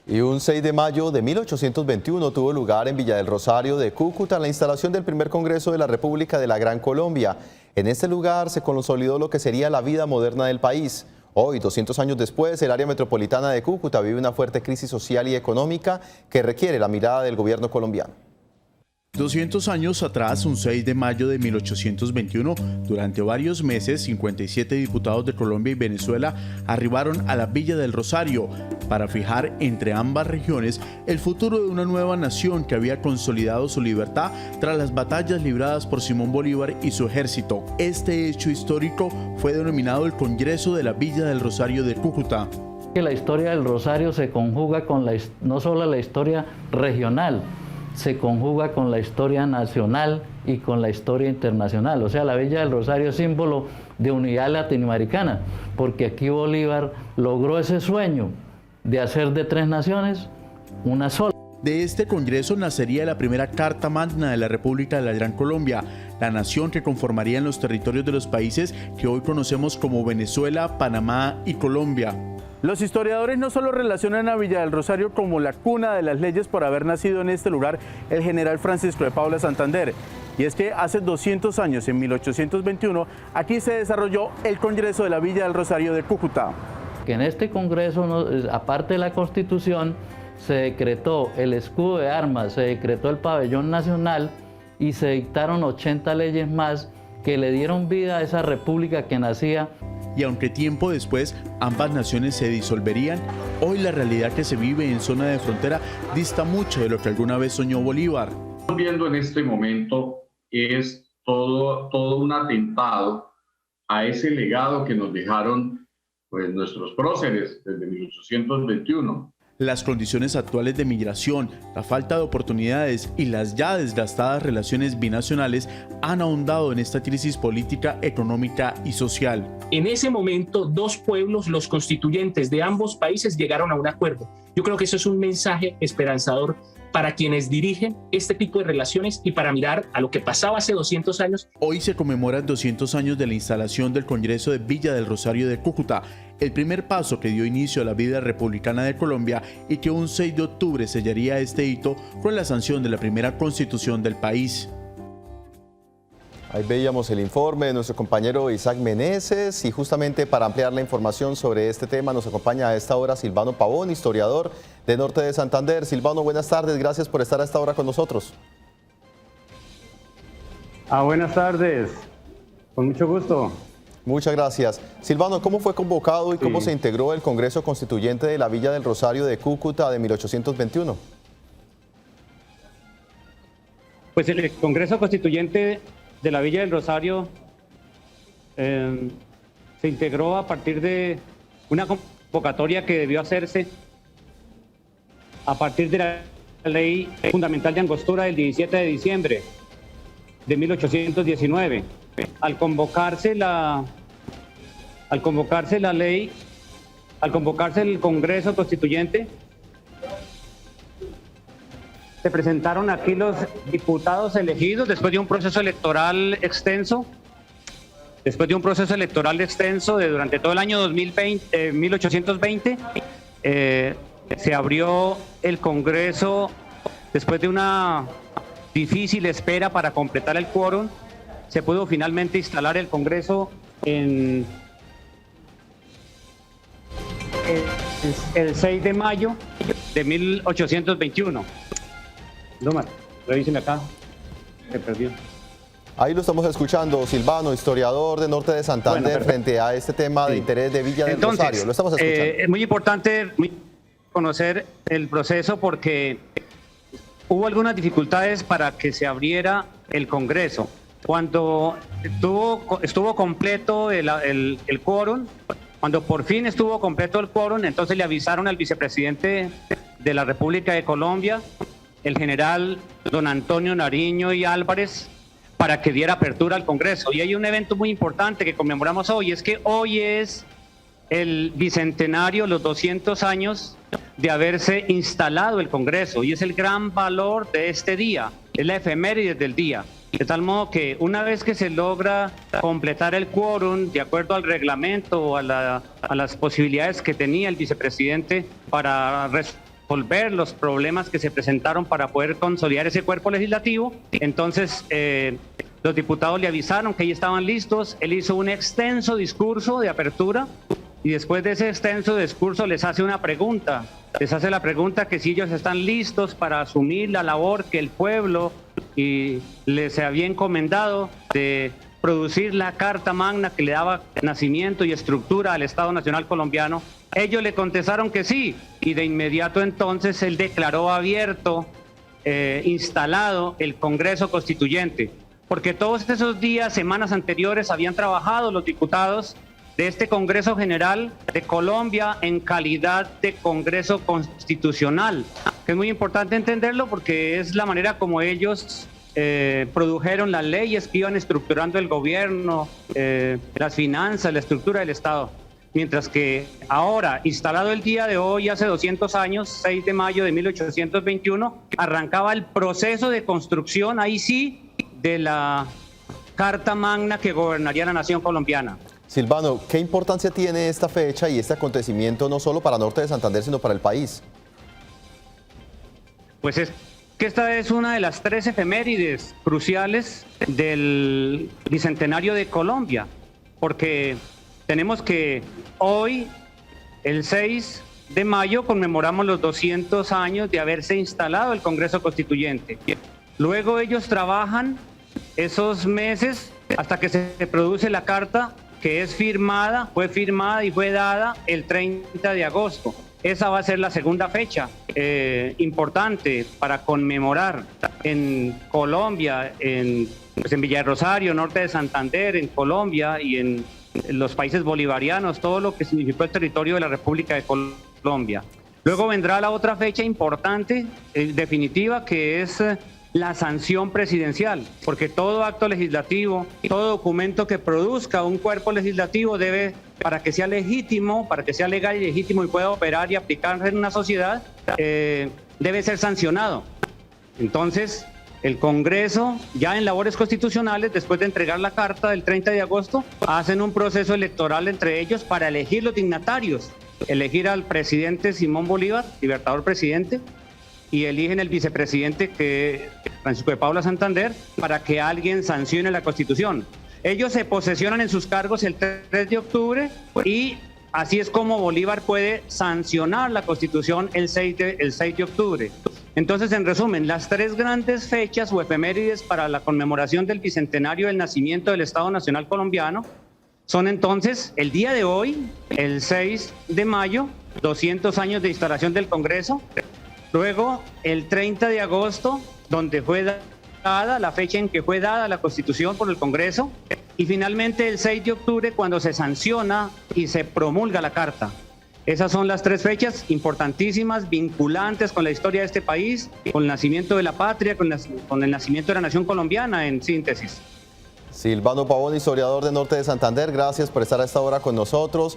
Y un 6 de mayo de 1821 tuvo lugar en Villa del Rosario de Cúcuta la instalación del primer Congreso de la República de la Gran Colombia. En este lugar se consolidó lo que sería la vida moderna del país. Hoy, 200 años después, el área metropolitana de Cúcuta vive una fuerte crisis social y económica que requiere la mirada del gobierno colombiano. 200 años atrás, un 6 de mayo de 1821, durante varios meses, 57 diputados de Colombia y Venezuela arribaron a la Villa del Rosario para fijar entre ambas regiones el futuro de una nueva nación que había consolidado su libertad tras las batallas libradas por Simón Bolívar y su ejército. Este hecho histórico fue denominado el Congreso de la Villa del Rosario de Cúcuta. La historia del Rosario se conjuga con no solo la historia regional, se conjuga con la historia nacional y con la historia internacional. O sea, la Villa del Rosario es símbolo de unidad latinoamericana, porque aquí Bolívar logró ese sueño de hacer de tres naciones una sola. De este congreso nacería la primera Carta Magna de la República de la Gran Colombia, la nación que conformaría los territorios de los países que hoy conocemos como Venezuela, Panamá y Colombia. Los historiadores no solo relacionan a Villa del Rosario como la cuna de las leyes por haber nacido en este lugar el general Francisco de Paula Santander, y es que hace 200 años, en 1821, aquí se desarrolló el Congreso de la Villa del Rosario de Cúcuta. Que en este congreso, aparte de la Constitución, se decretó el escudo de armas, se decretó el pabellón nacional y se dictaron 80 leyes más que le dieron vida a esa república que nacía. Y aunque tiempo después ambas naciones se disolverían, hoy la realidad que se vive en zona de frontera dista mucho de lo que alguna vez soñó Bolívar. Lo que estamos viendo en este momento es todo un atentado a ese legado que nos dejaron pues, nuestros próceres desde 1821. Las condiciones actuales de migración, la falta de oportunidades y las ya desgastadas relaciones binacionales han ahondado en esta crisis política, económica y social. En ese momento, dos pueblos, los constituyentes de ambos países, llegaron a un acuerdo. Yo creo que eso es un mensaje esperanzador para quienes dirigen este tipo de relaciones y para mirar a lo que pasaba hace 200 años. Hoy se conmemoran 200 años de la instalación del Congreso de Villa del Rosario de Cúcuta, el primer paso que dio inicio a la vida republicana de Colombia y que un 6 de octubre sellaría este hito con la sanción de la primera constitución del país. Ahí veíamos el informe de nuestro compañero Isaac Meneses y justamente para ampliar la información sobre este tema nos acompaña a esta hora Silvano Pavón, historiador de Norte de Santander. Silvano, buenas tardes, gracias por estar a esta hora con nosotros. Buenas tardes, con mucho gusto. Muchas gracias. Silvano, ¿cómo fue convocado y cómo se integró el Congreso Constituyente de la Villa del Rosario de Cúcuta de 1821? Pues el Congreso Constituyente de la Villa del Rosario se integró a partir de una convocatoria que debió hacerse a partir de la Ley Fundamental de Angostura del 17 de diciembre de 1819. Al convocarse el Congreso Constituyente, se presentaron aquí los diputados elegidos después de un proceso electoral extenso. De durante todo el año 1820, se abrió el Congreso después de una difícil espera para completar el quórum. Se pudo finalmente instalar el Congreso el 6 de mayo de 1821. Revisen acá, se perdió. Ahí lo estamos escuchando, Silvano, historiador de Norte de Santander, frente a este tema de interés de Villa del Rosario. Lo estamos escuchando. Es muy importante conocer el proceso porque hubo algunas dificultades para que se abriera el Congreso. Cuando estuvo completo el quórum, cuando por fin estuvo completo el quórum, entonces le avisaron al vicepresidente de la República de Colombia, el general don Antonio Nariño y Álvarez, para que diera apertura al Congreso. Y hay un evento muy importante que conmemoramos hoy, es que hoy es el bicentenario, los 200 años de haberse instalado el Congreso, y es el gran valor de este día, es la efeméride del día. De tal modo que una vez que se logra completar el quórum, de acuerdo al reglamento o a las posibilidades que tenía el vicepresidente para resolver los problemas que se presentaron para poder consolidar ese cuerpo legislativo. Entonces, los diputados le avisaron que ya estaban listos. Él hizo un extenso discurso de apertura y después de ese extenso discurso les hace una pregunta. Les hace la pregunta que si ellos están listos para asumir la labor que el pueblo les había encomendado de producir la Carta Magna que le daba nacimiento y estructura al Estado Nacional Colombiano. Ellos le contestaron que sí, y de inmediato entonces él declaró abierto, instalado el Congreso Constituyente, porque todos esos días, semanas anteriores, habían trabajado los diputados de este Congreso General de Colombia en calidad de Congreso Constitucional, que es muy importante entenderlo porque es la manera como ellos produjeron las leyes que iban estructurando el gobierno, las finanzas, la estructura del Estado. Mientras que ahora, instalado el día de hoy, hace 200 años, 6 de mayo de 1821, arrancaba el proceso de construcción, ahí sí, de la Carta Magna que gobernaría la nación colombiana. Silvano, ¿qué importancia tiene esta fecha y este acontecimiento no solo para Norte de Santander, sino para el país? Pues es que esta es una de las 3 efemérides cruciales del bicentenario de Colombia, porque tenemos que hoy, el 6 de mayo, conmemoramos los 200 años de haberse instalado el Congreso Constituyente. Luego ellos trabajan esos meses hasta que se produce la carta que fue firmada y fue dada el 30 de agosto. Esa va a ser la segunda fecha importante para conmemorar en Colombia, en Villa de Rosario, Norte de Santander, en Colombia y en los países bolivarianos, todo lo que significó el territorio de la República de Colombia. Luego vendrá la otra fecha importante, definitiva, que es la sanción presidencial, porque todo acto legislativo, todo documento que produzca un cuerpo legislativo debe, para que sea legítimo, para que sea legal y legítimo y pueda operar y aplicarse en una sociedad, debe ser sancionado. Entonces, el Congreso, ya en labores constitucionales, después de entregar la carta del 30 de agosto, hacen un proceso electoral entre ellos para elegir los dignatarios, elegir al presidente Simón Bolívar, libertador presidente, y eligen el vicepresidente, que Francisco de Paula Santander, para que alguien sancione la Constitución. Ellos se posesionan en sus cargos el 3 de octubre y así es como Bolívar puede sancionar la Constitución el 6 de octubre. Entonces, en resumen, las 3 grandes fechas o efemérides para la conmemoración del bicentenario del nacimiento del Estado Nacional Colombiano son entonces el día de hoy, el 6 de mayo, 200 años de instalación del Congreso. Luego, el 30 de agosto, donde fue dada la fecha en que fue dada la Constitución por el Congreso. Y finalmente, el 6 de octubre, cuando se sanciona y se promulga la Carta. Esas son las 3 fechas importantísimas, vinculantes con la historia de este país, con el nacimiento de la patria, con el nacimiento de la nación colombiana, en síntesis. Silvano Pavón, historiador de Norte de Santander, gracias por estar a esta hora con nosotros.